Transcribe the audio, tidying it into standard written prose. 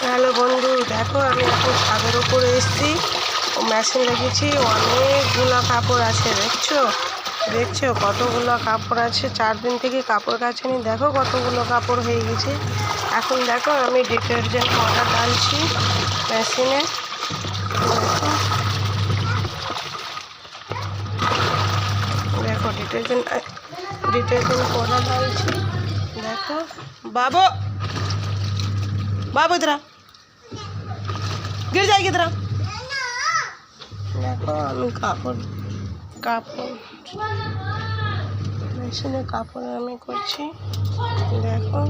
Hello বন্ধু, দেখো আমি এখন ছাদের উপরে এসেছি। মেশিন লেগেছি, অনেকগুলো কাপড় আছে। দেখছো কতগুলো কাপড় আছে। 4 দিন থেকে কাপড় কাচেনি, দেখো কতগুলো কাপড় হয়ে গেছে। এখন দেখো আমি ডিটারজেন্ট পাউডার ঢালছি মেশিনে। দেখো ডিটারজেন্ট পাউডার ঢালছি। দেখো बाबू बाबू इधर गिर जाएगी इधर। देखो আমি কাপড় মেশিনে কাপড় আমি করছি। দেখো